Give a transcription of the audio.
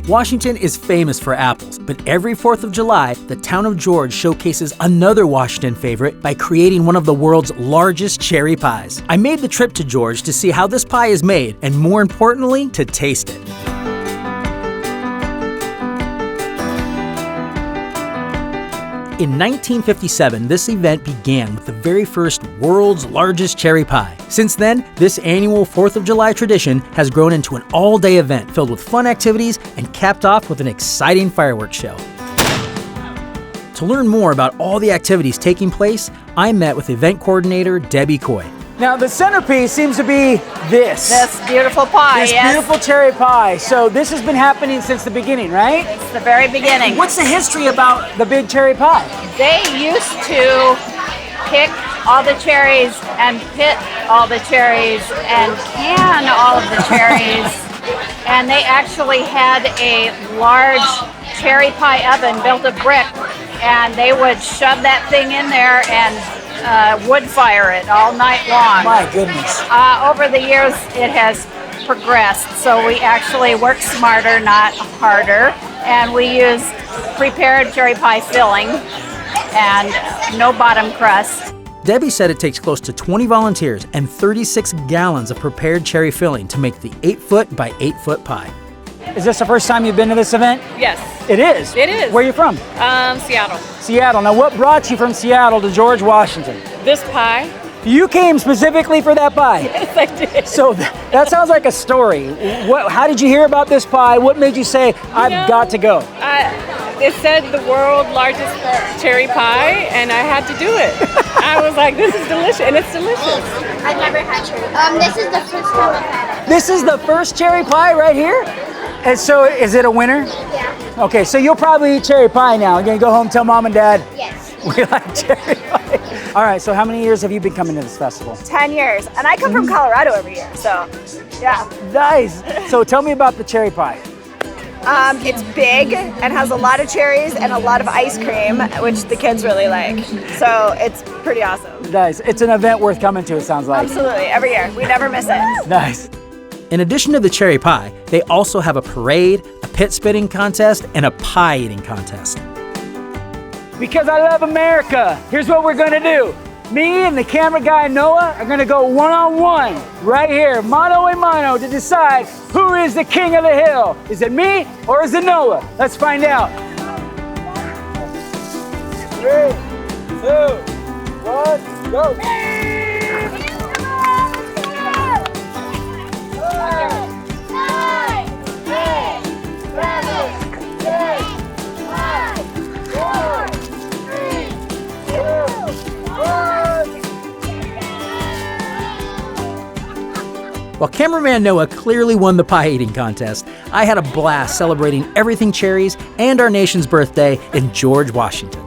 Washington is famous for apples, but every 4th of July, the town of George showcases another Washington favorite by creating one of the world's largest cherry pies. I made the trip to George to see how this pie is made, and more importantly, to taste it. In 1957, this event began with the very first world's largest cherry pie. Since then, this annual 4th of July tradition has grown into an all-day event filled with fun activities and capped off with an exciting fireworks show. To learn more about all the activities taking place, I met with event coordinator Debbie Coy. Now, the centerpiece seems to be this. This beautiful pie, This yes. beautiful cherry pie. So this has been happening since the beginning, right? It's the very beginning. What's the history about the big cherry pie? They used to pick all the cherries and pit all the cherries and can all of the cherries. And they actually had a large cherry pie oven built of brick, and they would shove that thing in there and wood fire it all night long. My goodness. Over the years, it has progressed, so we actually work smarter, not harder, and we use prepared cherry pie filling and no bottom crust. Debbie said it takes close to 20 volunteers and 36 gallons of prepared cherry filling to make the 8-foot by 8-foot pie. Is this the first time you've been to this event? Yes, It is? it is. Where are you from? Seattle. Seattle. Now, what brought you from Seattle to George, Washington? This pie. You came specifically for that pie. Yes, I did. So that sounds like a story. How did you hear about this pie? What made you say, I've got to go? It said the world's largest cherry pie, and I had to do it. I was like, this is delicious, and it's delicious. I've never had cherry. This is the first time I've had it. This is the first cherry pie right here? And so, is it a winner? Yeah. Okay, so you'll probably eat cherry pie now. You're gonna go home, tell mom and dad, Yes. we like cherry pie. All right, so how many years have you been coming to this festival? 10 years, and I come from Colorado every year, so yeah. Nice. So tell me about the cherry pie. It's big and has a lot of cherries and a lot of ice cream, which the kids really like. So it's pretty awesome. Nice. It's an event worth coming to, it sounds like. Absolutely, every year. We never miss it. Nice. In addition to the cherry pie, they also have a parade, a pit spitting contest, and a pie eating contest. Because I love America, here's what we're gonna do. Me and the camera guy Noah are gonna go one-on-one right here, mano a mano, to decide who is the king of the hill. Is it me or is it Noah? Let's find out. 3, 2, 1, go. While cameraman Noah clearly won the pie eating contest, I had a blast celebrating everything cherries and our nation's birthday in George, Washington.